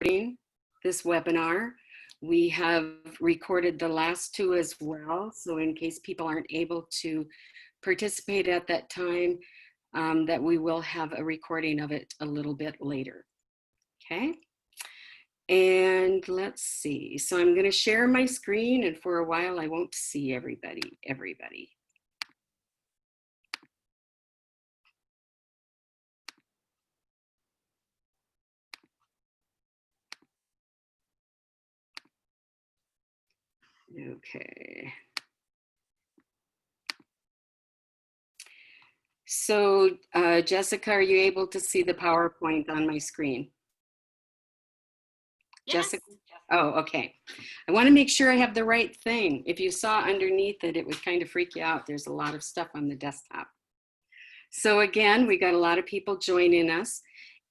recording this webinar. We have recorded the last two as well, so in case people aren't able to participate at that time, that we will have a recording of it a little bit later. Okay, and let's see. So I'm going to share my screen, and for a while I won't see everybody. Okay. So Jessica, are you able to see the PowerPoint on my screen? Yes. Jessica? Oh, okay. I want to make sure I have the right thing. If you saw underneath it, it would kind of freak you out. There's a lot of stuff on the desktop. So again, we got a lot of people joining us.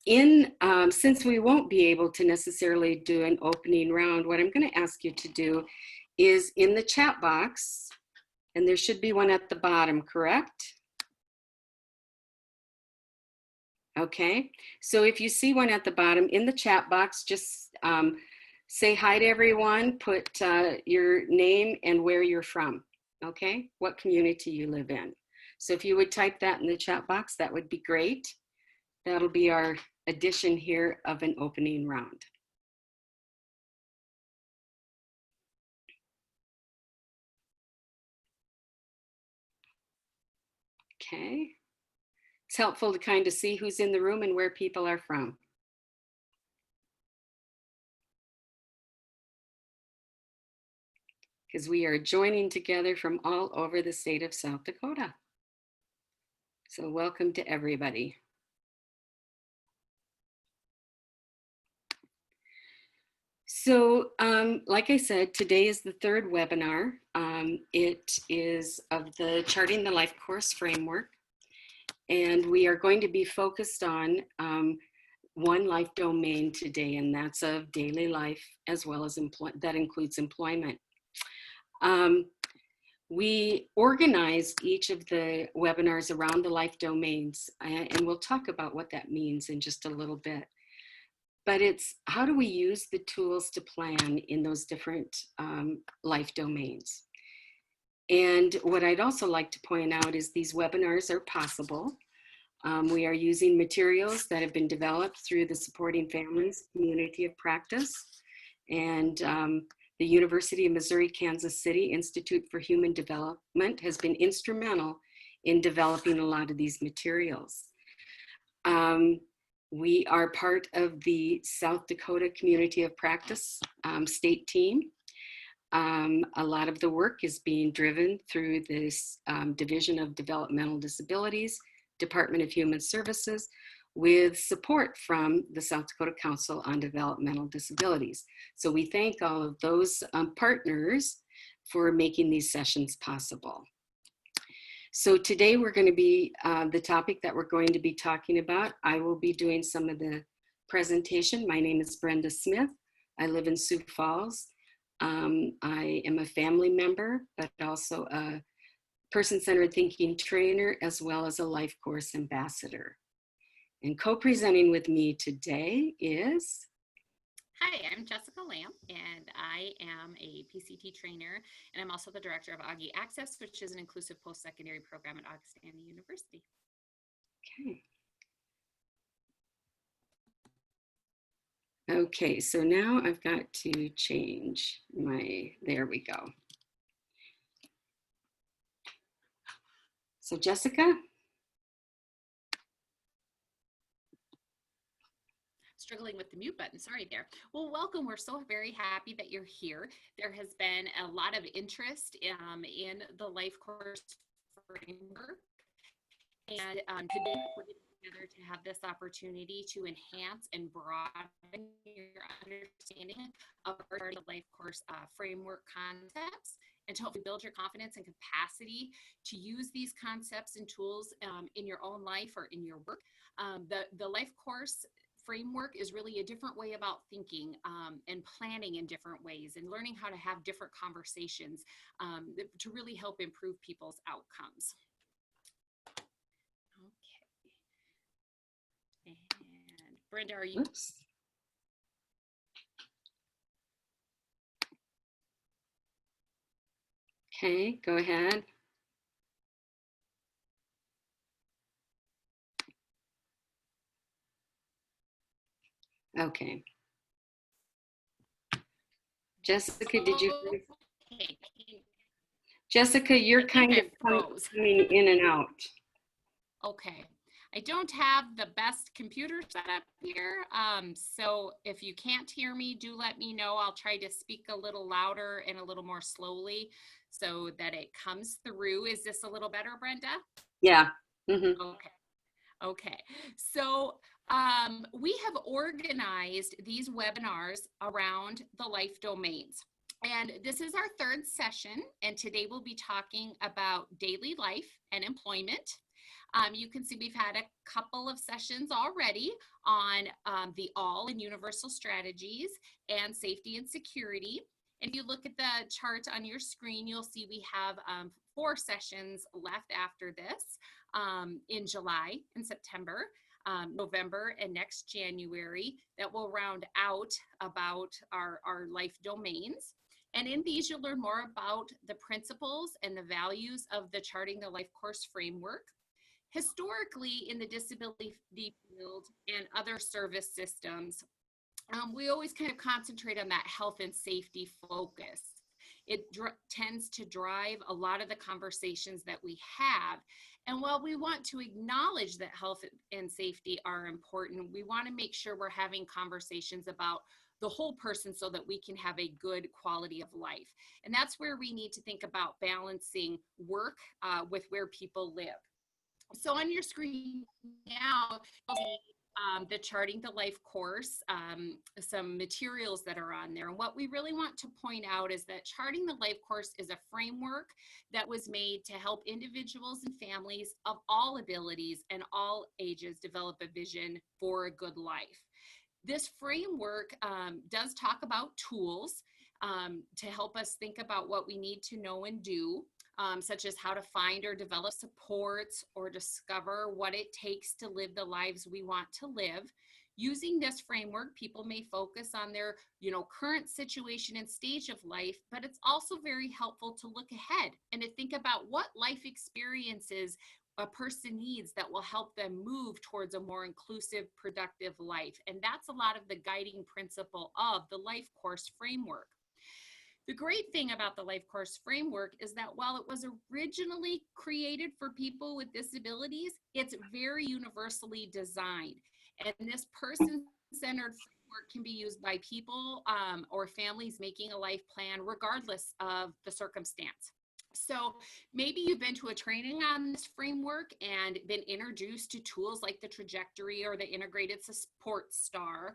Since we won't be able to necessarily do an opening round, what I'm going to ask you to do is in the chat box, and there should be one at the bottom, correct? Okay, so if you see one at the bottom in the chat box, just say hi to everyone, put your name and where you're from, okay? What community you live in. So if you would type that in the chat box, that would be great. That'll be our edition here of an opening round. Okay. It's helpful to kind of see who's in the room and where people are from. Because we are joining together from all over the state of South Dakota. So welcome to everybody. So like I said, today is the third webinar. It is of the Charting the Life Course framework. And we are going to be focused on one life domain today, and that's of daily life as well as that includes employment. We organized each of the webinars around the life domains, and we'll talk about what that means in just a little bit. But it's how do we use the tools to plan in those different life domains? And what I'd also like to point out is these webinars are possible. We are using materials that have been developed through the Supporting Families Community of Practice and the University of Missouri-Kansas City Institute for Human Development has been instrumental in developing a lot of these materials. We are part of the South Dakota Community of Practice state team. A lot of the work is being driven through this Division of Developmental Disabilities, Department of Human Services, with support from the South Dakota Council on Developmental Disabilities. So we thank all of those partners for making these sessions possible. So today we're going to be, the topic that we're going to be talking about, I will be doing some of the presentation. My name is Brenda Smith. I live in Sioux Falls. I am a family member, but also a person-centered thinking trainer, as well as a life course ambassador. And co-presenting with me today is... Hi, I'm Jessica Lamb, and I am a PCT trainer, and I'm also the director of Augie Access, which is an inclusive post-secondary program at Augustana University. Okay, so now I've got to change my, there we go. So Jessica? Struggling with the mute button, sorry there. Well, welcome, we're so very happy that you're here. There has been a lot of interest in the life course framework. And today we're getting together to have this opportunity to enhance and broaden your understanding of our life course framework concepts, and to hopefully build your confidence and capacity to use these concepts and tools in your own life or in your work. The life course framework is really a different way about thinking and planning in different ways and learning how to have different conversations to really help improve people's outcomes. Okay. And Brenda, are you? Oops. Okay, go ahead. Okay. Jessica, did you? Okay. Jessica, I you're think kind I of froze. coming in and out. Okay. I don't have the best computer set up here. So if you can't hear me, do let me know. I'll try to speak a little louder and a little more slowly so that it comes through. Is this a little better, Brenda? Yeah. Mm-hmm. Okay. Okay. So we have organized these webinars around the life domains. And this is our third session. And today we'll be talking about daily life and employment. You can see we've had a couple of sessions already on the all and universal strategies and safety and security. And if you look at the chart on your screen, you'll see we have 4 sessions left after this in July and September, November, and next January that will round out about our life domains. And in these, you'll learn more about the principles and the values of the Charting the Life course framework. Historically, in the disability field and other service systems, we always kind of concentrate on that health and safety focus. It tends to drive a lot of the conversations that we have. And while we want to acknowledge that health and safety are important, we want to make sure we're having conversations about the whole person so that we can have a good quality of life. And that's where we need to think about balancing work with where people live. So on your screen now, you'll see the Charting the Life course, some materials that are on there. And what we really want to point out is that Charting the Life course is a framework that was made to help individuals and families of all abilities and all ages develop a vision for a good life. This framework does talk about tools to help us think about what we need to know and do. Such as how to find or develop supports or discover what it takes to live the lives we want to live. Using this framework, people may focus on their, current situation and stage of life, but it's also very helpful to look ahead and to think about what life experiences a person needs that will help them move towards a more inclusive, productive life. And that's a lot of the guiding principle of the Life Course framework. The great thing about the Life Course framework is that while it was originally created for people with disabilities, it's very universally designed. And this person-centered framework can be used by people or families making a life plan regardless of the circumstance. So maybe you've been to a training on this framework and been introduced to tools like the trajectory or the integrated support star.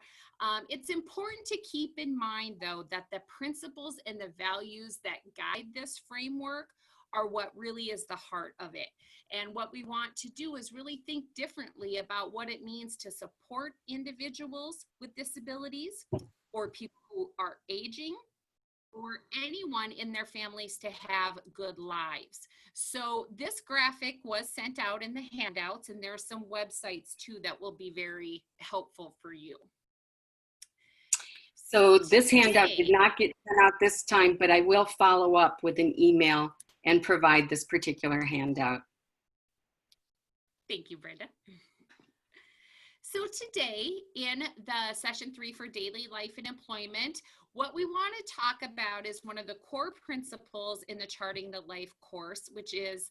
It's important to keep in mind, though, that the principles and the values that guide this framework are what really is the heart of it. And what we want to do is really think differently about what it means to support individuals with disabilities or people who are aging, or anyone in their families to have good lives. So this graphic was sent out in the handouts, and there's some websites too that will be very helpful for you. So this handout did not get sent out this time, but I will follow up with an email and provide this particular handout. Thank you, Brenda. So today in the session 3 for daily life and employment, what we want to talk about is one of the core principles in the Charting the Life course, which is,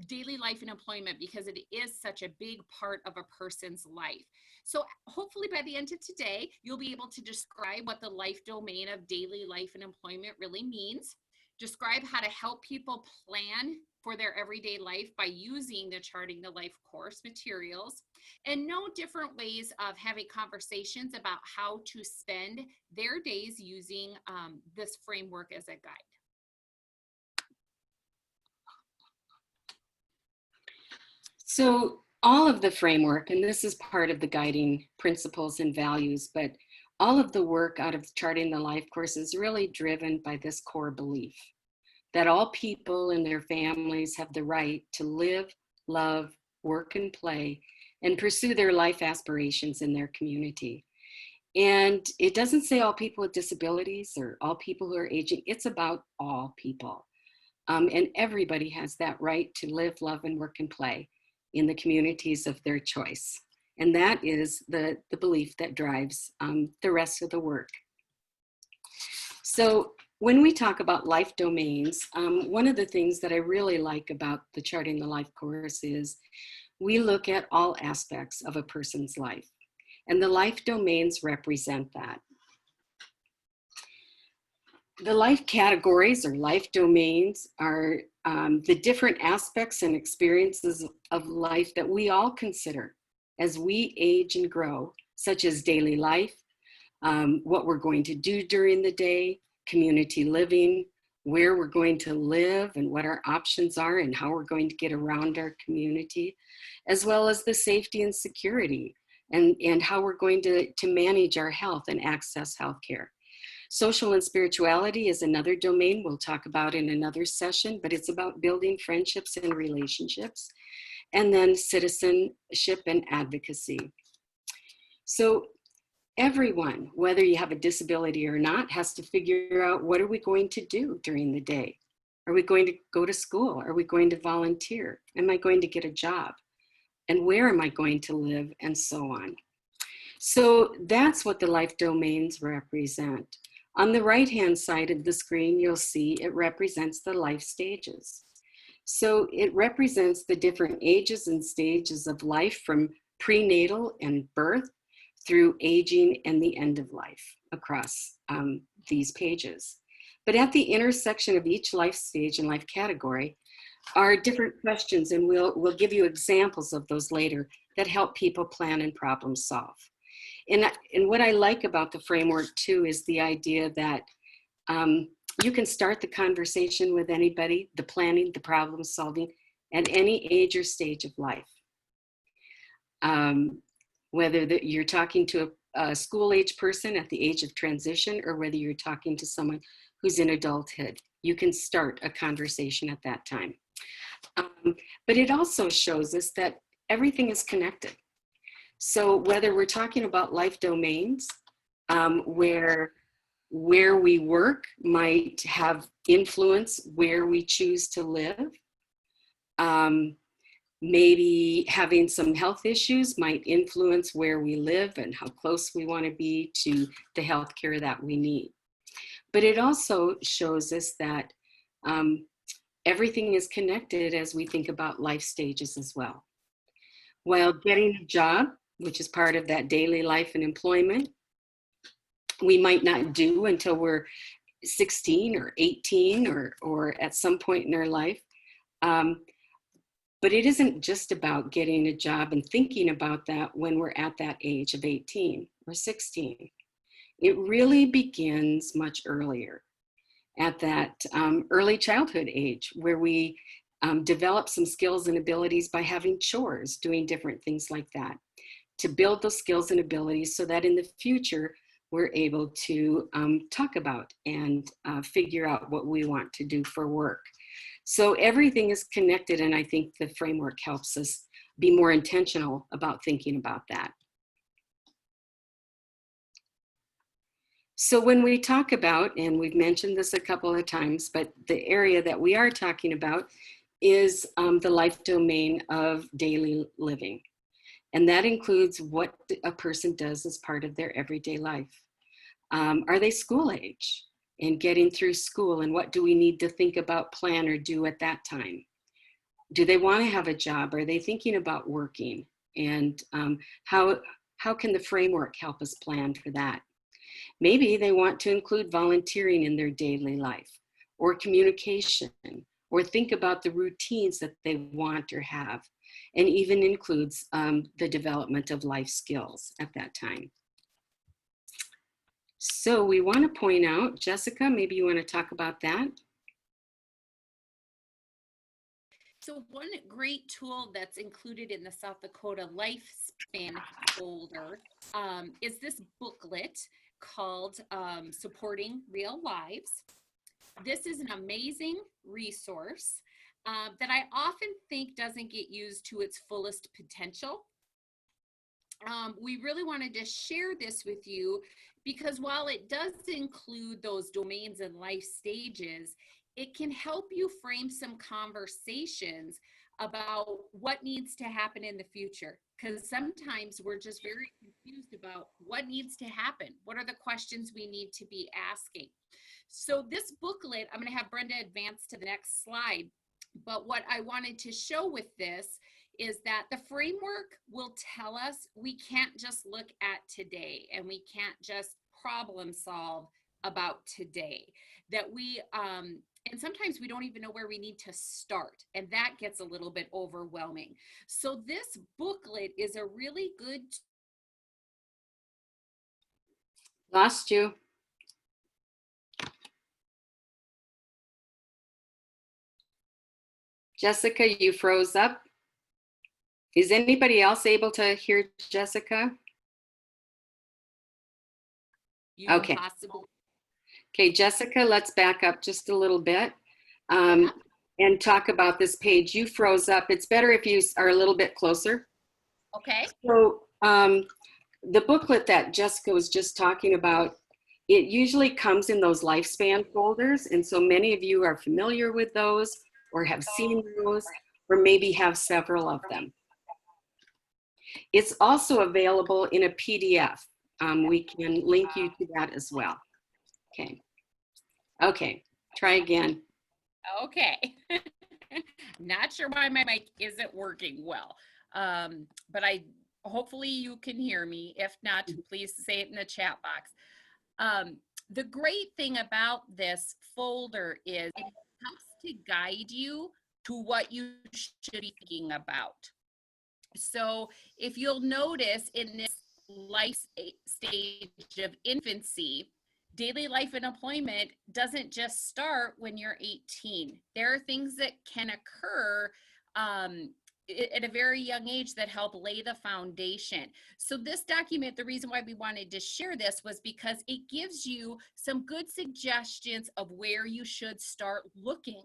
daily life and employment, because it is such a big part of a person's life. So hopefully by the end of today, you'll be able to describe what the life domain of daily life and employment really means, describe how to help people plan for their everyday life by using the Charting the Life course materials, and know different ways of having conversations about how to spend their days using this framework as a guide. So all of the framework, and this is part of the guiding principles and values, but all of the work out of Charting the Life course is really driven by this core belief that all people and their families have the right to live, love, work, and play, and pursue their life aspirations in their community. And it doesn't say all people with disabilities or all people who are aging. It's about all people. And everybody has that right to live, love, and work and play in the communities of their choice. And that is the belief that drives the rest of the work. So when we talk about life domains, one of the things that I really like about the Charting the Life course is we look at all aspects of a person's life, and the life domains represent that. The life categories or life domains are the different aspects and experiences of life that we all consider as we age and grow, such as daily life, what we're going to do during the day, community living, where we're going to live and what our options are and how we're going to get around our community, as well as the safety and security and how we're going to manage our health and access healthcare. Social and spirituality is another domain we'll talk about in another session, but it's about building friendships and relationships. And then citizenship and advocacy. So everyone, whether you have a disability or not, has to figure out, what are we going to do during the day? Are we going to go to school? Are we going to volunteer? Am I going to get a job? And where am I going to live? And so on. So that's what the life domains represent. On the right-hand side of the screen, you'll see it represents the life stages. So it represents the different ages and stages of life from prenatal and birth through aging and the end of life across these pages. But at the intersection of each life stage and life category are different questions, and we'll give you examples of those later that help people plan and problem solve. And what I like about the framework too is the idea that you can start the conversation with anybody, the planning, the problem solving, at any age or stage of life. Whether you're talking to a school age person at the age of transition or whether you're talking to someone who's in adulthood, you can start a conversation at that time. But it also shows us that everything is connected. So whether we're talking about life domains, where we work might have influence where we choose to live, maybe having some health issues might influence where we live and how close we want to be to the healthcare that we need. But it also shows us that everything is connected as we think about life stages as well. While getting a job, which is part of that daily life and employment, we might not do until we're 16 or 18 or at some point in our life. But it isn't just about getting a job and thinking about that when we're at that age of 18 or 16. It really begins much earlier, at that early childhood age, where we develop some skills and abilities by having chores, doing different things like that, to build those skills and abilities so that in the future, we're able to talk about and figure out what we want to do for work. So everything is connected, and I think the framework helps us be more intentional about thinking about that. So when we talk about, and we've mentioned this a couple of times, but the area that we are talking about is the life domain of daily living. And that includes what a person does as part of their everyday life. Are they school age and getting through school, and what do we need to think about, plan, or do at that time? Do they want to have a job? Are they thinking about working? And how can the framework help us plan for that? Maybe they want to include volunteering in their daily life, or communication, or think about the routines that they want or have, and even includes the development of life skills at that time. So we want to point out, Jessica, maybe you want to talk about that? So one great tool that's included in the South Dakota Lifespan folder is this booklet called Supporting Real Lives. This is an amazing resource that I often think doesn't get used to its fullest potential. we really wanted to share this with you because while it does include those domains and life stages, it can help you frame some conversations about what needs to happen in the future. Because sometimes we're just very confused about what needs to happen. What are the questions we need to be asking? So, this booklet, I'm going to have Brenda advance to the next slide. But what I wanted to show with this is that the framework will tell us we can't just look at today and we can't just problem solve about today. That and sometimes we don't even know where we need to start, and that gets a little bit overwhelming. So, this booklet is a really good. Lost you. Jessica, you froze up. Is anybody else able to hear Jessica? Okay. Okay, Jessica, let's back up just a little bit and talk about this page. You froze up. It's better if you are a little bit closer. Okay. So the booklet that Jessica was just talking about, it usually comes in those lifespan folders. And so many of you are familiar with those or have seen those or maybe have several of them. It's also available in a PDF. We can link you to that as well. Okay. Okay, try again. Okay. Not sure why my mic isn't working well, but hopefully you can hear me. If not, please say it in the chat box. The great thing about this folder is it helps to guide you to what you should be thinking about. So if you'll notice in this life stage of infancy, daily life and employment doesn't just start when you're 18. There are things that can occur at a very young age that help lay the foundation. So this document, the reason why we wanted to share this was because it gives you some good suggestions of where you should start looking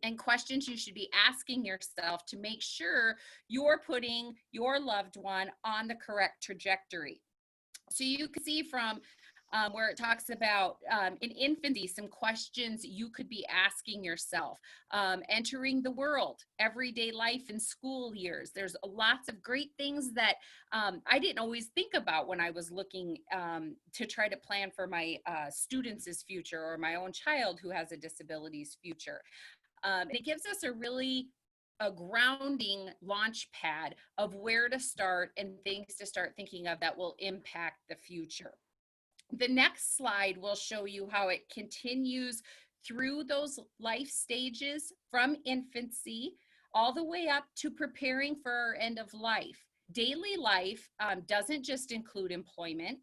and questions you should be asking yourself to make sure you're putting your loved one on the correct trajectory. So you can see from where it talks about in infancy, some questions you could be asking yourself. Entering the world, everyday life in school years. There's lots of great things that I didn't always think about when I was looking to try to plan for my students' future or my own child who has a disability's future. And it gives us a grounding launch pad of where to start and things to start thinking of that will impact the future. The next slide will show you how it continues through those life stages from infancy all the way up to preparing for our end of life. Daily life doesn't just include employment,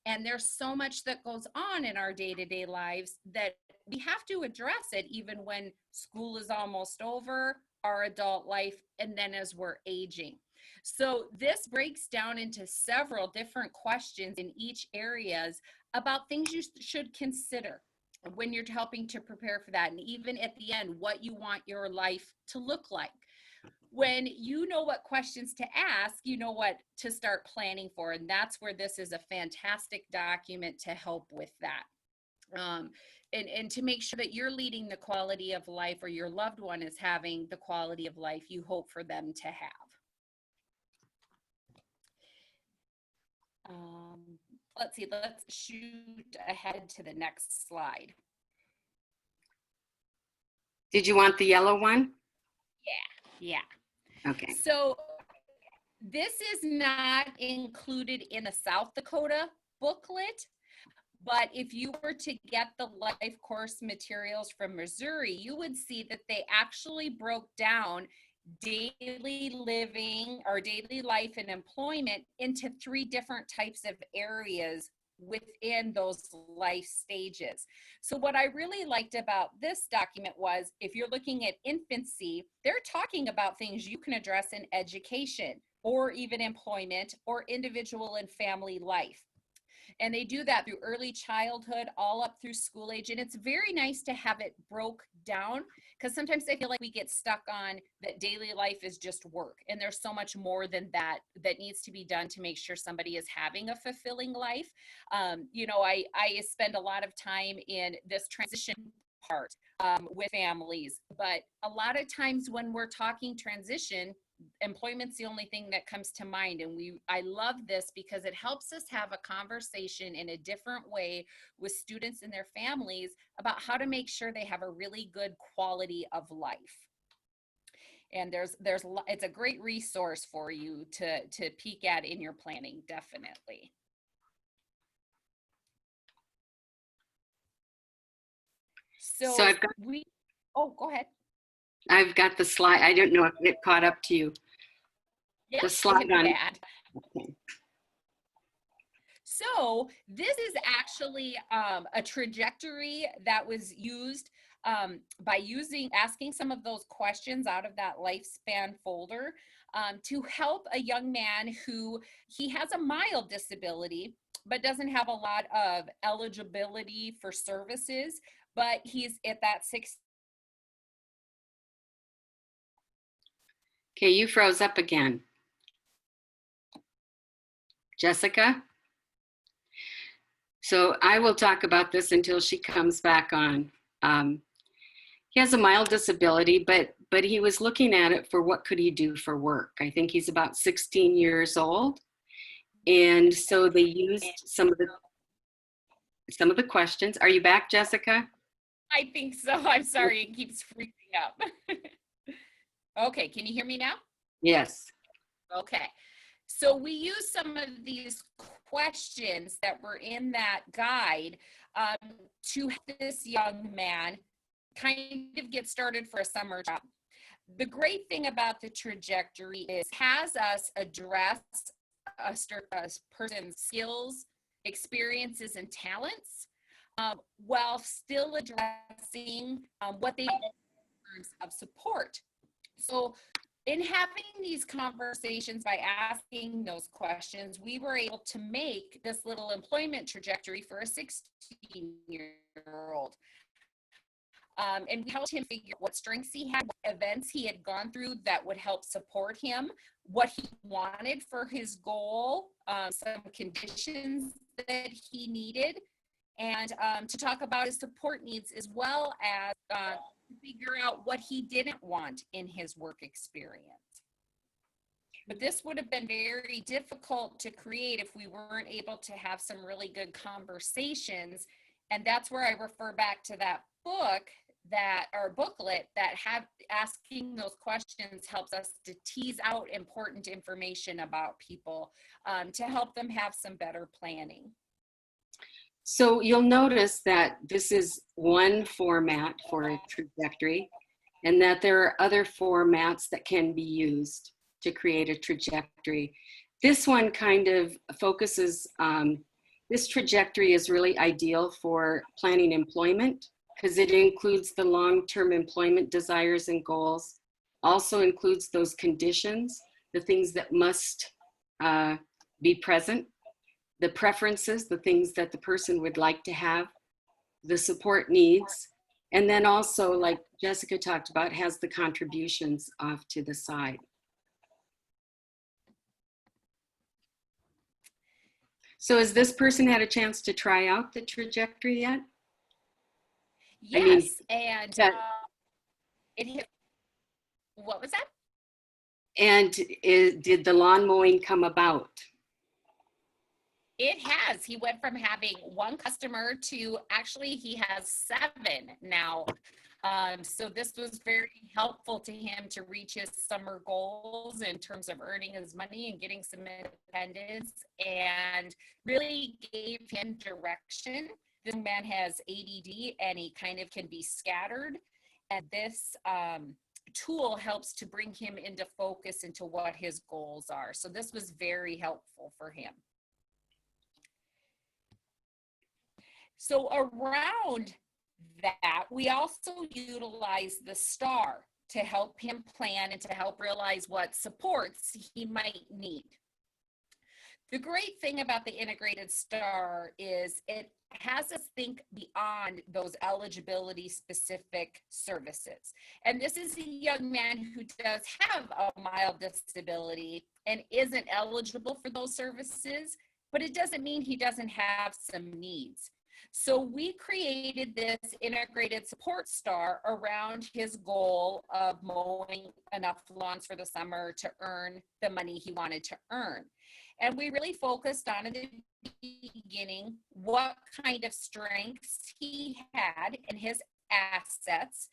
and there's so much that goes on in our day-to-day lives that we have to address it even when school is almost over, our adult life, and then as we're aging. So this breaks down into several different questions in each areas about things you should consider when you're helping to prepare for that. And even at the end, what you want your life to look like. When you know what questions to ask, you know what to start planning for. And that's where this is a fantastic document to help with that. And to make sure that you're leading the quality of life or your loved one is having the quality of life you hope for them to have. Let's see, let's shoot ahead to the next slide. Did you want the yellow one? Yeah. Okay. So this is not included in the South Dakota booklet, but if you were to get the life course materials from Missouri, you would see that they actually broke down daily living or daily life and employment into 3 different types of areas within those life stages. So what I really liked about this document was if you're looking at infancy, they're talking about things you can address in education or even employment or individual and family life. And they do that through early childhood, all up through school age. And it's very nice to have it broke down, because sometimes I feel like we get stuck on that daily life is just work. And there's so much more than that that needs to be done to make sure somebody is having a fulfilling life. You know, I spend a lot of time in this transition part with families, but a lot of times when we're talking transition, employment's the only thing that comes to mind. And I love this because it helps us have a conversation in a different way with students and their families about how to make sure they have a really good quality of life. And it's a great resource for you to peek at in your planning, definitely. So I've got, oh, go ahead. I've got the slide. I don't know if it caught up to you. Yeah, the slide on. Okay. So this is actually a trajectory that was used by asking some of those questions out of that lifespan folder to help a young man who he has a mild disability, but doesn't have a lot of eligibility for services, but he's at that 6. Okay, you froze up again. Jessica? So I will talk about this until she comes back on. He has a mild disability, but he was looking at it for what could he do for work. I think he's about 16 years old. And so they used some of the questions. Are you back, Jessica? I think so. I'm sorry, it keeps freezing up. Okay, can you hear me now? Yes. Okay, so we use some of these questions that were in that guide to help this young man kind of get started for a summer job. The great thing about the trajectory is has us address a person's skills, experiences, and talents while still addressing what they need in terms of support. So in having these conversations, by asking those questions, we were able to make this little employment trajectory for a 16-year-old. And we helped him figure out what strengths he had, what events he had gone through that would help support him, what he wanted for his goal, some conditions that he needed, and to talk about his support needs, as well as figure out what he didn't want in his work experience. But this would have been very difficult to create if we weren't able to have some really good conversations. And that's where I refer back to that book booklet that asking those questions helps us to tease out important information about people to help them have some better planning. So you'll notice that this is one format for a trajectory, and that there are other formats that can be used to create a trajectory. This one kind of focuses, this trajectory is really ideal for planning employment because it includes the long-term employment desires and goals, also includes those conditions, the things that must be present, the preferences, the things that the person would like to have, the support needs, and then also, like Jessica talked about, has the contributions off to the side. So has this person had a chance to try out the trajectory yet? Yes, what was that? And did the lawn mowing come about? It has. He went from having one customer to actually he has 7 now. So this was very helpful to him to reach his summer goals in terms of earning his money and getting some independence, and really gave him direction. This man has ADD and he kind of can be scattered. And this tool helps to bring him into focus into what his goals are. So this was very helpful for him. So around that, we also utilize the STAR to help him plan and to help realize what supports he might need. The great thing about the integrated star is it has us think beyond those eligibility specific services. And this is a young man who does have a mild disability and isn't eligible for those services, but it doesn't mean he doesn't have some needs. So we created this integrated support star around his goal of mowing enough lawns for the summer to earn the money he wanted to earn. And we really focused on in the beginning what kind of strengths he had and his assets.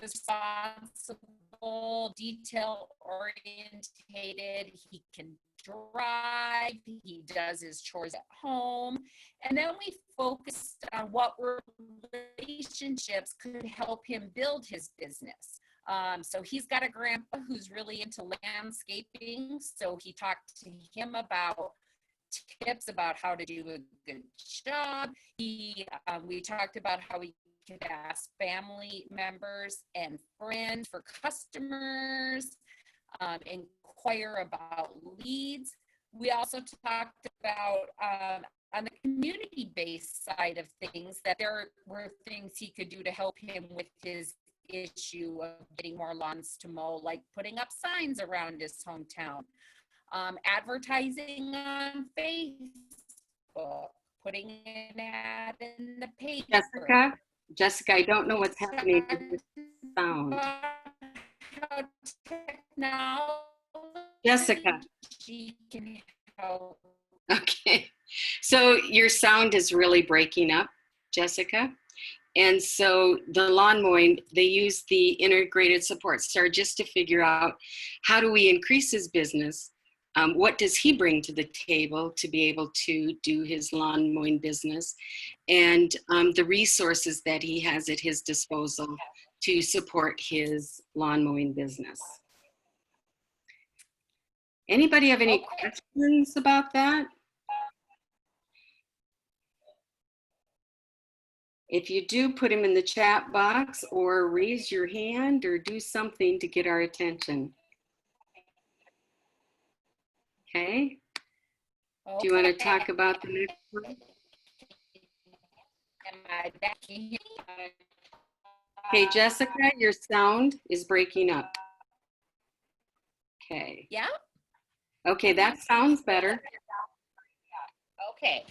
Responsible, detail orientated, he can drive, he does his chores at home. And then we focused on what relationships could help him build his business. So he's got a grandpa who's really into landscaping. So he talked to him about tips about how to do a good job. We talked about how we could ask family members and friends for customers, inquire about leads. We also talked about on the community-based side of things that there were things he could do to help him with his issue of getting more lawns to mow, like putting up signs around his hometown, advertising on Facebook, putting an ad in the paper. Jessica, I don't know what's happening with the sound. Jessica. She can help. Okay, so your sound is really breaking up, Jessica. And so the lawn mowing, they use the integrated support star just to figure out how do we increase his business? What does he bring to the table to be able to do his lawn mowing business? And the resources that he has at his disposal to support his lawn mowing business. Anybody have any questions about that? If you do, put them in the chat box or raise your hand or do something to get our attention. Okay. Do you want to talk about the next one? Okay, Jessica, your sound is breaking up. Okay. Yeah? Okay, that sounds better. Okay.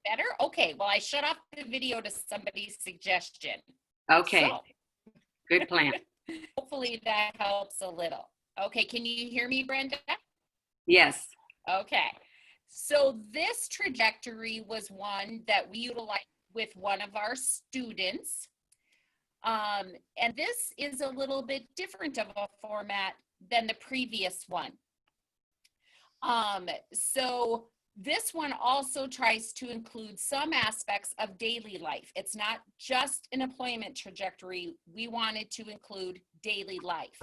Better? Okay, well, I shut off the video to somebody's suggestion. Okay, so, good plan. Hopefully that helps a little. Okay, can you hear me, Brenda? Yes. Okay, so this trajectory was one that we utilized with one of our students. And this is a little bit different of a format than the previous one. So this one also tries to include some aspects of daily life. It's not just an employment trajectory. We wanted to include daily life.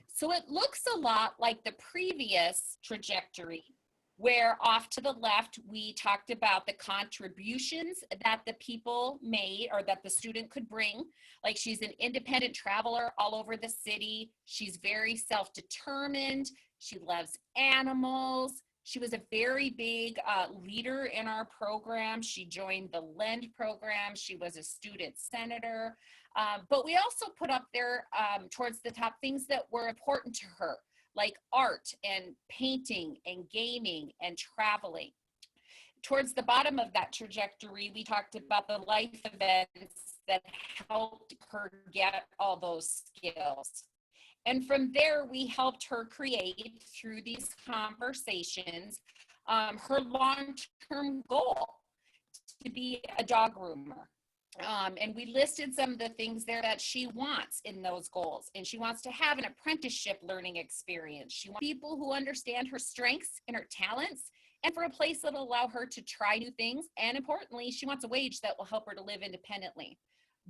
So it looks a lot like the previous trajectory, where off to the left, we talked about the contributions that the people made or that the student could bring. Like she's an independent traveler all over the city. She's very self-determined. She loves animals. She was a very big leader in our program. She joined the LEND program. She was a student senator. But we also put up there towards the top things that were important to her, like art and painting and gaming and traveling. Towards the bottom of that trajectory, we talked about the life events that helped her get all those skills. And from there, we helped her create, through these conversations, her long-term goal to be a dog groomer. And we listed some of the things there that she wants in those goals. And she wants to have an apprenticeship learning experience. She wants people who understand her strengths and her talents, and for a place that will allow her to try new things. And importantly, she wants a wage that will help her to live independently.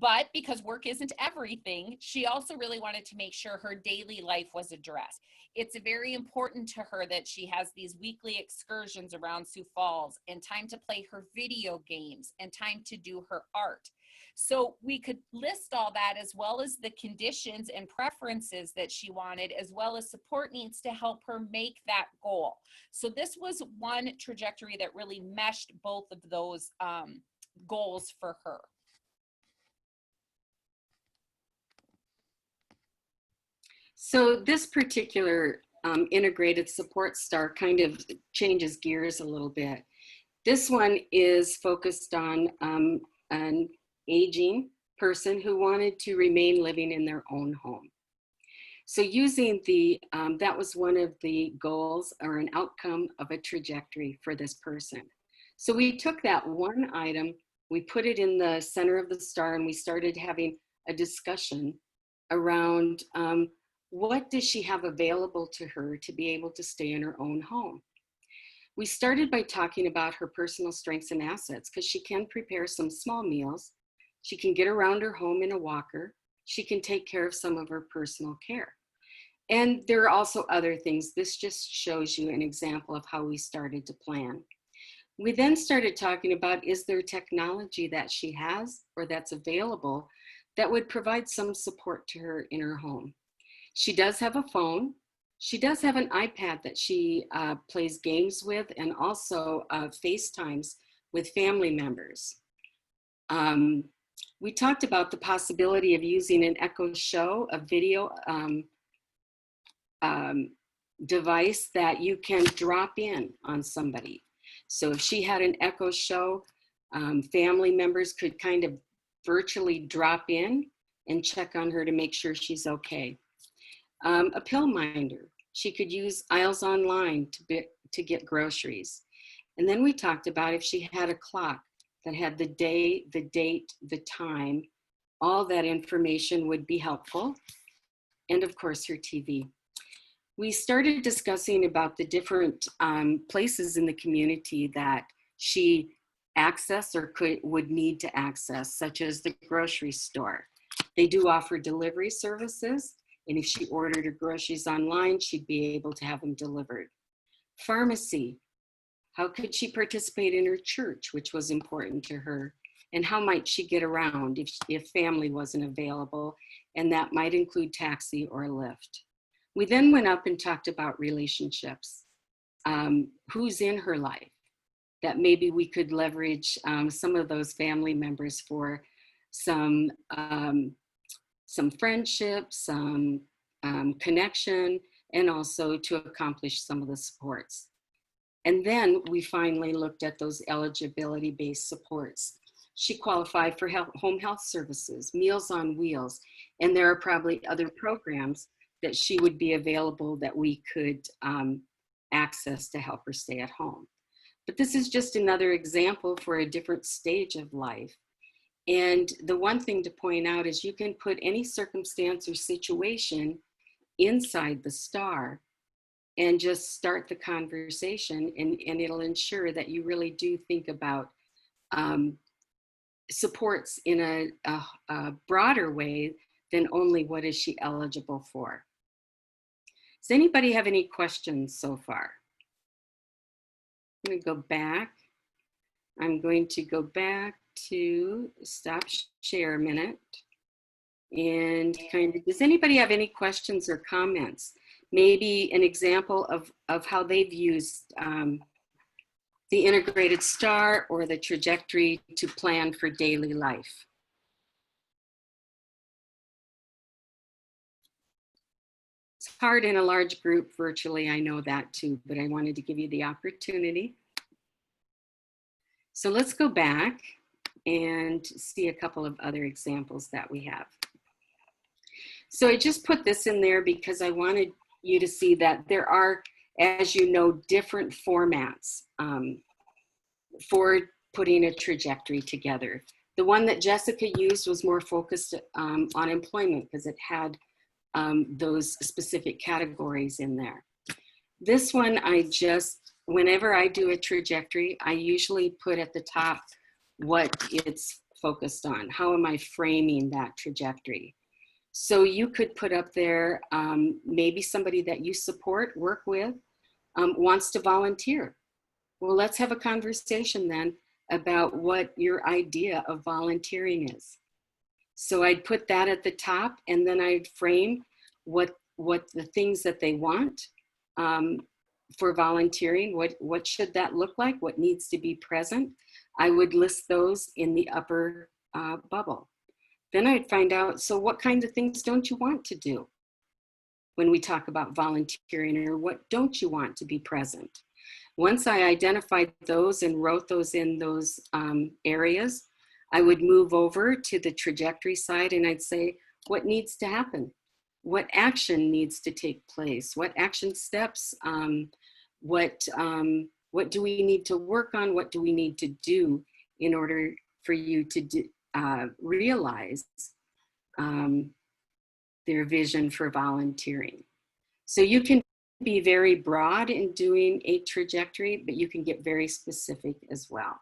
But because work isn't everything, she also really wanted to make sure her daily life was addressed. It's very important to her that she has these weekly excursions around Sioux Falls and time to play her video games and time to do her art. So we could list all that, as well as the conditions and preferences that she wanted, as well as support needs to help her make that goal. So this was one trajectory that really meshed both of those goals for her. So this particular integrated support star kind of changes gears a little bit. This one is focused on an aging person who wanted to remain living in their own home. So using that was one of the goals or an outcome of a trajectory for this person. So we took that one item, we put it in the center of the star, and we started having a discussion around what does she have available to her to be able to stay in her own home. We started by talking about her personal strengths and assets, because she can prepare some small meals. She can get around her home in a walker. She can take care of some of her personal care. And there are also other things. This just shows you an example of how we started to plan. We then started talking about, is there technology that she has or that's available that would provide some support to her in her home? She does have a phone. She does have an iPad that she plays games with, and also FaceTimes with family members. We talked about the possibility of using an Echo Show, a video device that you can drop in on somebody. So if she had an Echo Show, family members could kind of virtually drop in and check on her to make sure she's okay. A pill minder. She could use Aisles Online to get groceries. And then we talked about if she had a clock that had the day, the date, the time, all that information would be helpful. And of course, her TV. We started discussing about the different places in the community that she accessed or would need to access, such as the grocery store. They do offer delivery services, and if she ordered her groceries online, she'd be able to have them delivered. Pharmacy. How could she participate in her church, which was important to her? And how might she get around if family wasn't available? And that might include taxi or Lyft. We then went up and talked about relationships. Who's in her life that maybe we could leverage some of those family members for some friendship, some connection, and also to accomplish some of the supports. And then we finally looked at those eligibility-based supports. She qualified for home health services, Meals on Wheels, and there are probably other programs that she would be available that we could access to help her stay at home. But this is just another example for a different stage of life. And the one thing to point out is you can put any circumstance or situation inside the star and just start the conversation, and it'll ensure that you really do think about supports in a broader way than only what is she eligible for. Does anybody have any questions so far? I'm going to go back. I'm going to go back to stop share a minute. And kind of, does anybody have any questions or comments? Maybe an example of how they've used the integrated star or the trajectory to plan for daily life. It's hard in a large group virtually, I know that too, but I wanted to give you the opportunity. So let's go back and see a couple of other examples that we have. So I just put this in there because I wanted you to see that there are, as you know, different formats for putting a trajectory together. The one that Jessica used was more focused on employment because it had those specific categories in there. This one, whenever I do a trajectory, I usually put at the top what it's focused on? How am I framing that trajectory? So you could put up there, maybe somebody that you support, work with, wants to volunteer. Well, let's have a conversation then about what your idea of volunteering is. So I'd put that at the top, and then I'd frame what the things that they want for volunteering. What should that look like? What needs to be present? I would list those in the upper bubble. Then I'd find out, so what kinds of things don't you want to do when we talk about volunteering, or what don't you want to be present? Once I identified those and wrote those in those areas, I would move over to the trajectory side, and I'd say, what needs to happen? What action needs to take place? What action steps? What do we need to work on? What do we need to do in order for you to realize their vision for volunteering? So you can be very broad in doing a trajectory, but you can get very specific as well.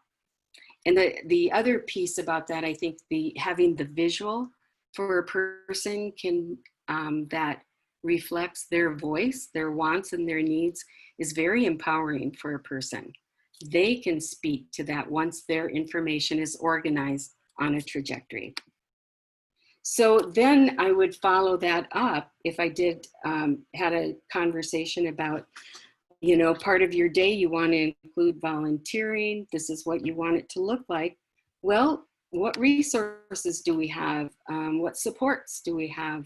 And the other piece about that, I think having the visual for a person can that reflects their voice, their wants and their needs, is very empowering for a person. They can speak to that once their information is organized on a trajectory. So then I would follow that up if I did had a conversation about, you know, part of your day you want to include volunteering. This is what you want it to look like. Well, what resources do we have? What supports do we have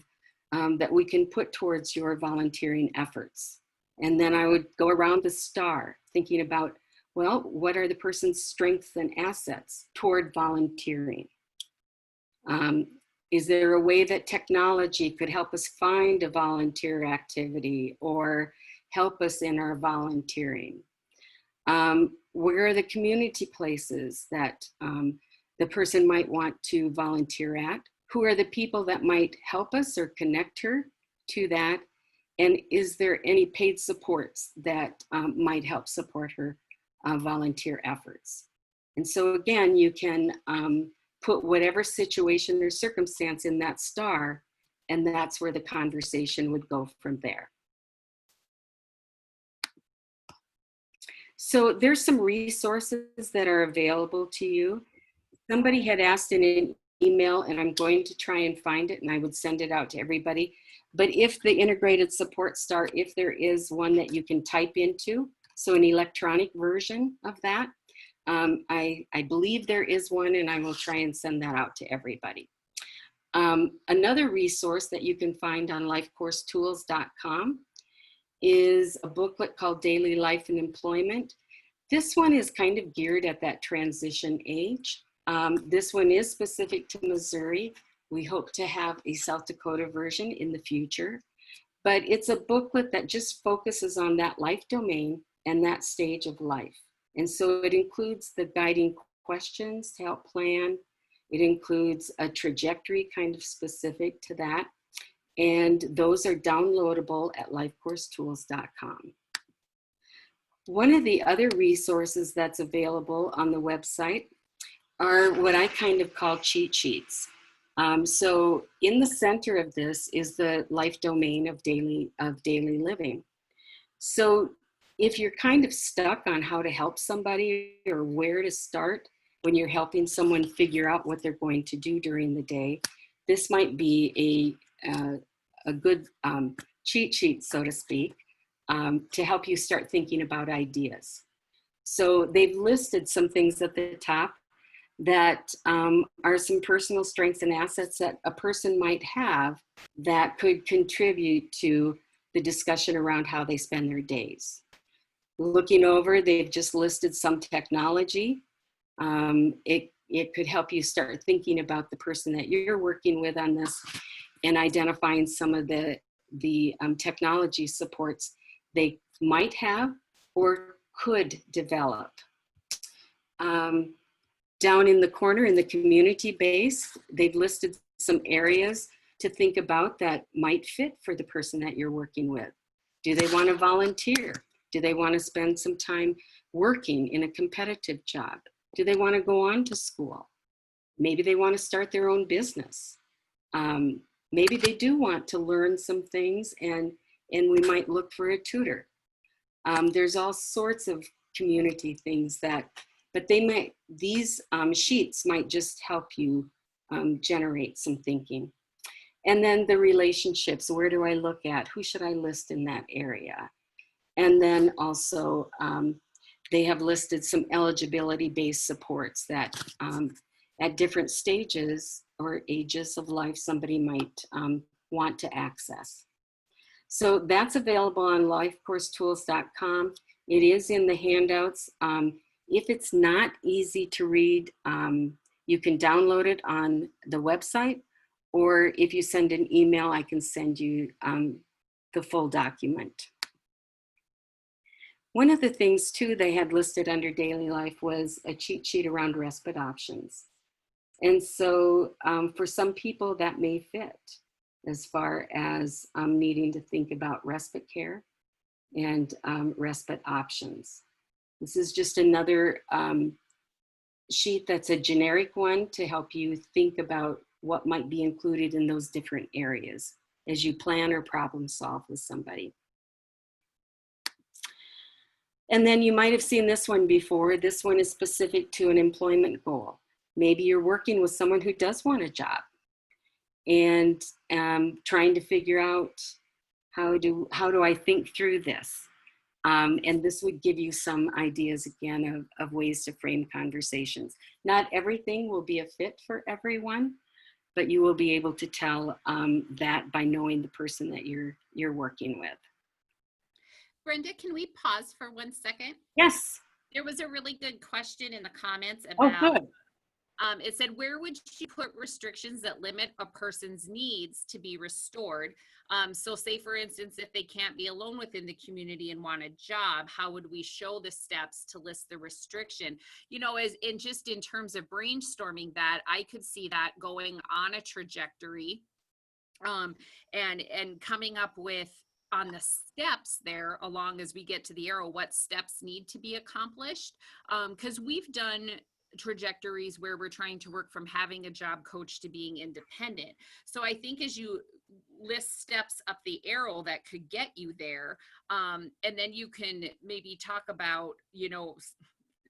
that we can put towards your volunteering efforts? And then I would go around the star thinking about, well, what are the person's strengths and assets toward volunteering? Is there a way that technology could help us find a volunteer activity or help us in our volunteering? Where are the community places that the person might want to volunteer at? Who are the people that might help us or connect her to that? And is there any paid supports that might help support her volunteer efforts? And so again, you can put whatever situation or circumstance in that star, and that's where the conversation would go from there. So there's some resources that are available to you. Somebody had asked in an email, and I'm going to try and find it, and I would send it out to everybody. But if the integrated support star, if there is one that you can type into, so an electronic version of that, I believe there is one, and I will try and send that out to everybody. Another resource that you can find on lifecoursetools.com is a booklet called Daily Life and Employment. This one is kind of geared at that transition age. This one is specific to Missouri. We hope to have a South Dakota version in the future, but it's a booklet that just focuses on that life domain and that stage of life. And so it includes the guiding questions to help plan. It includes a trajectory kind of specific to that. And those are downloadable at lifecoursetools.com. One of the other resources that's available on the website are what I kind of call cheat sheets. So in the center of this is the life domain of daily living. So if you're kind of stuck on how to help somebody or where to start when you're helping someone figure out what they're going to do during the day, this might be a good cheat sheet, so to speak, to help you start thinking about ideas. So they've listed some things at the top that are some personal strengths and assets that a person might have that could contribute to the discussion around how they spend their days. Looking over, they've just listed some technology. It could help you start thinking about the person that you're working with on this and identifying some of the technology supports they might have or could develop. Down in the corner in the community base, they've listed some areas to think about that might fit for the person that you're working with. Do they want to volunteer? Do they want to spend some time working in a competitive job? Do they want to go on to school? Maybe they want to start their own business. Maybe they do want to learn some things, and we might look for a tutor. There's all sorts of community things that, but these sheets might just help you generate some thinking. And then the relationships, where do I look at? Who should I list in that area? And then also, they have listed some eligibility-based supports that at different stages or ages of life, somebody might want to access. So that's available on lifecoursetools.com. It is in the handouts. If it's not easy to read, you can download it on the website, or if you send an email, I can send you the full document. One of the things too they had listed under daily life was a cheat sheet around respite options. And so for some people that may fit as far as needing to think about respite care and respite options. This is just another sheet that's a generic one to help you think about what might be included in those different areas as you plan or problem solve with somebody. And then you might have seen this one before. This one is specific to an employment goal. Maybe you're working with someone who does want a job and trying to figure out how do I think through this? And this would give you some ideas again of ways to frame conversations. Not everything will be a fit for everyone, but you will be able to tell that by knowing the person that you're working with. Brenda, can we pause for 1 second? Yes. There was a really good question in the comments Oh, about, good. it said, where would you put restrictions that limit a person's needs to be restored? So say, for instance, if they can't be alone within the community and want a job, how would we show the steps to list the restriction? You know, as in just in terms of brainstorming that, I could see that going on a trajectory and coming up with on the steps there along as we get to the arrow, what steps need to be accomplished. Because we've done trajectories where we're trying to work from having a job coach to being independent. So I think as you list steps up the arrow that could get you there, and then you can maybe talk about, you know,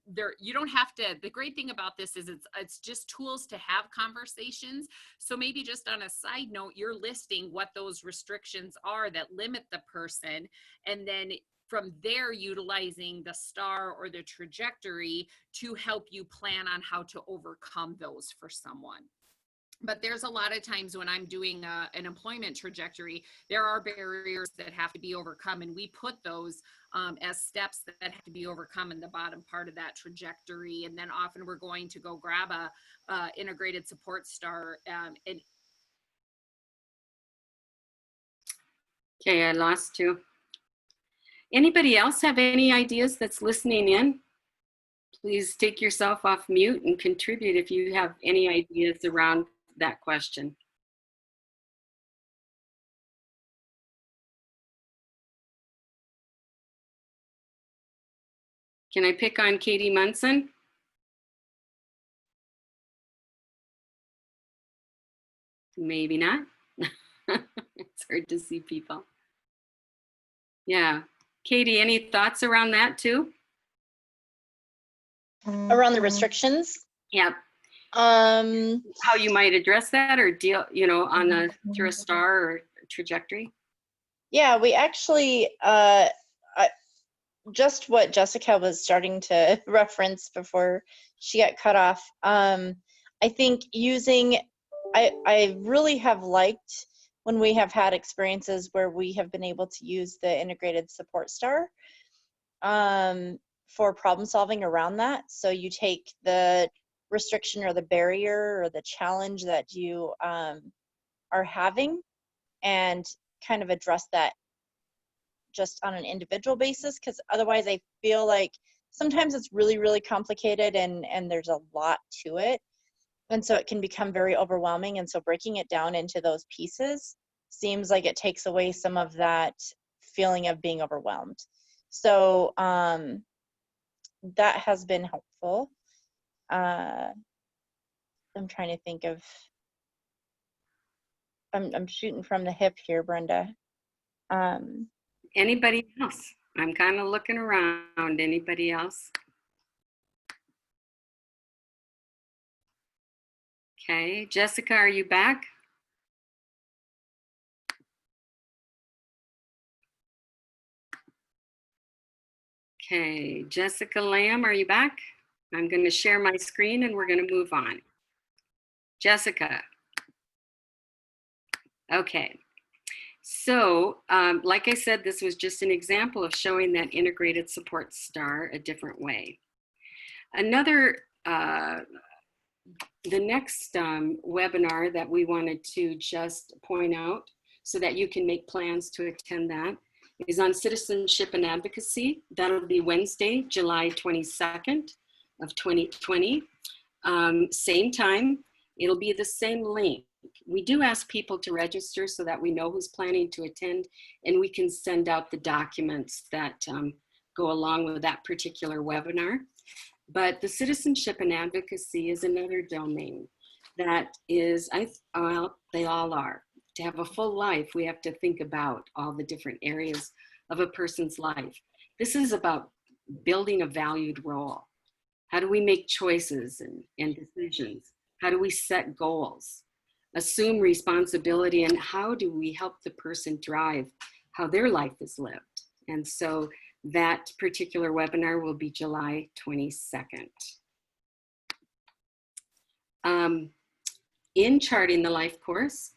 there, you don't have to, the great thing about this is it's just tools to have conversations. So maybe just on a side note, you're listing what those restrictions are that limit the person, and then from there utilizing the star or the trajectory to help you plan on how to overcome those for someone. But there's a lot of times when I'm doing an employment trajectory, there are barriers that have to be overcome, and we put those as steps that have to be overcome in the bottom part of that trajectory. And then often we're going to go grab a integrated support star. Okay, I lost you. Anybody else have any ideas that's listening in? Please take yourself off mute and contribute if you have any ideas around that question. Can I pick on Katie Munson? Maybe not. It's hard to see people. Yeah. Katie, any thoughts around that too? Around the restrictions? Yeah. How you might address that or deal, you know, on a through a star or trajectory? Yeah, we actually, just what Jessica was starting to reference before she got cut off. I think using, I really have liked when we have had experiences where we have been able to use the integrated support star for problem solving around that. So you take the restriction or the barrier or the challenge that you are having and kind of address that just on an individual basis, because otherwise I feel like sometimes it's really, really complicated and there's a lot to it. And so it can become very overwhelming. And so breaking it down into those pieces seems like it takes away some of that feeling of being overwhelmed. So that has been helpful. I'm trying to think of, I'm shooting from the hip here, Brenda. Anybody else? I'm kind of looking around. Anybody else? Okay, Jessica, are you back? Okay, Jessica Lamb, are you back? I'm going to share my screen and we're going to move on. Jessica. Okay. So, like I said, this was just an example of showing that integrated support star a different way. Another, the next webinar that we wanted to just point out so that you can make plans to attend that is on Citizenship and Advocacy. That'll be Wednesday, July 22nd of 2020. Same time, it'll be the same link. We do ask people to register so that we know who's planning to attend, and we can send out the documents that go along with that particular webinar. But the Citizenship and Advocacy is another domain that is, well, they all are. To have a full life, we have to think about all the different areas of a person's life. This is about building a valued role. How do we make choices and decisions? How do we set goals? Assume responsibility, and how do we help the person drive how their life is lived? And so that particular webinar will be July 22nd. In Charting the Life course,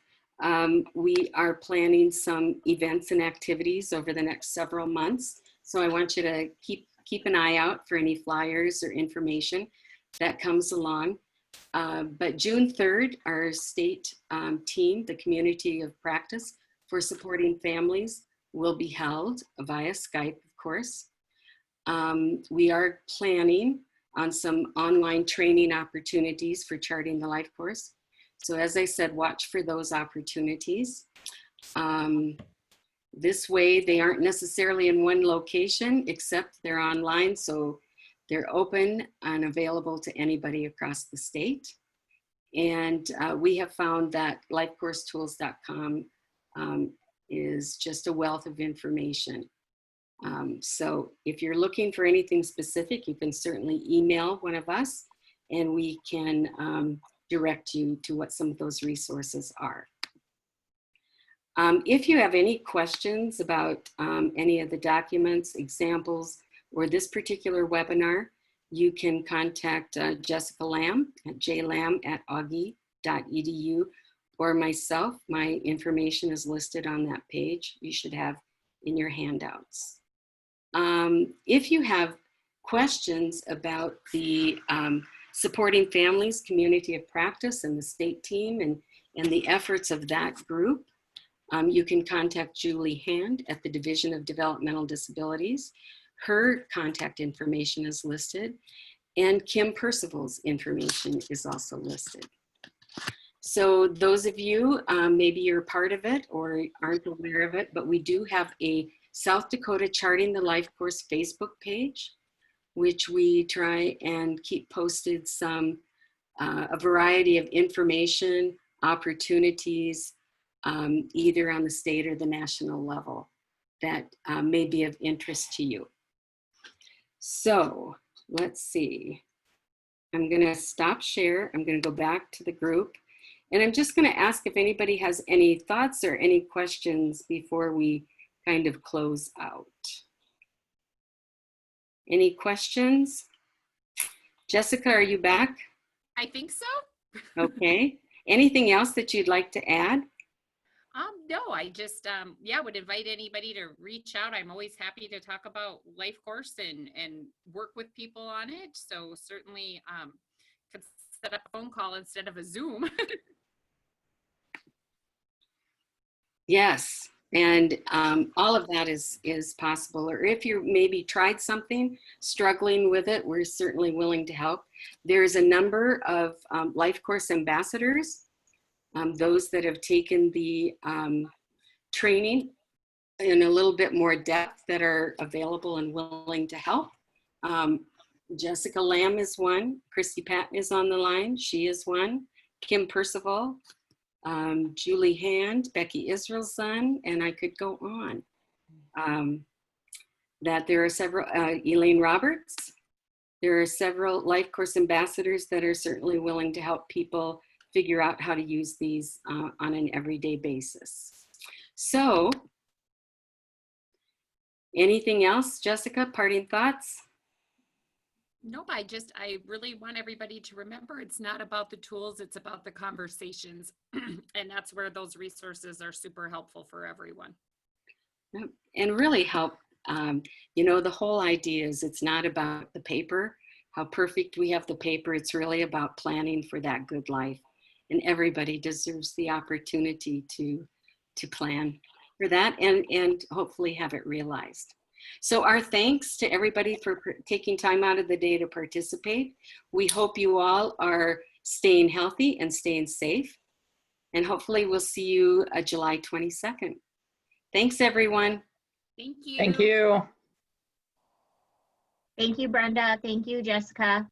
we are planning some events and activities over the next several months. So I want you to keep an eye out for any flyers or information that comes along. But June 3rd, our state team, the Community of Practice for Supporting Families, will be held via Skype, of course. We are planning on some online training opportunities for Charting the Life course. So as I said, watch for those opportunities. This way, they aren't necessarily in one location, except they're online. So they're open and available to anybody across the state. And we have found that lifecoursetools.com is just a wealth of information. So if you're looking for anything specific, you can certainly email one of us and we can direct you to what some of those resources are. If you have any questions about any of the documents, examples, or this particular webinar, you can contact Jessica Lamb at jlamb@augie.edu or myself. My information is listed on that page. You should have in your handouts. If you have questions about the Supporting Families Community of Practice and the state team and the efforts of that group, you can contact Julie Hand at the Division of Developmental Disabilities. Her contact information is listed, and Kim Percival's information is also listed. So those of you, maybe you're part of it or aren't aware of it, but we do have a South Dakota Charting the Life course Facebook page, which we try and keep posted some, a variety of information, opportunities, either on the state or the national level that may be of interest to you. So let's see. I'm going to stop share. I'm going to go back to the group. And I'm just going to ask if anybody has any thoughts or any questions before we kind of close out. Any questions? Jessica, are you back? I think so. Okay. Anything else that you'd like to add? No, I just, yeah, would invite anybody to reach out. I'm always happy to talk about life course and work with people on it. So certainly could set up a phone call instead of a Zoom. Yes, and all of that is possible. Or if you maybe tried something, struggling with it, we're certainly willing to help. There's a number of life course ambassadors, those that have taken the training in a little bit more depth that are available and willing to help. Jessica Lamb is one. Christy Patton is on the line. She is one. Kim Percival, Julie Hand, Becky Israelson, and I could go on. That there are several, Elaine Roberts. There are several life course ambassadors that are certainly willing to help people figure out how to use these on an everyday basis. So, anything else, Jessica, parting thoughts? Nope, I really want everybody to remember it's not about the tools, it's about the conversations. And that's where those resources are super helpful for everyone. And really help, you know, the whole idea is it's not about the paper, how perfect we have the paper. It's really about planning for that good life. And everybody deserves the opportunity to plan for that and hopefully have it realized. So our thanks to everybody for taking time out of the day to participate. We hope you all are staying healthy and staying safe. And hopefully we'll see you July 22nd. Thanks, everyone. Thank you. Thank you. Thank you, Brenda. Thank you, Jessica.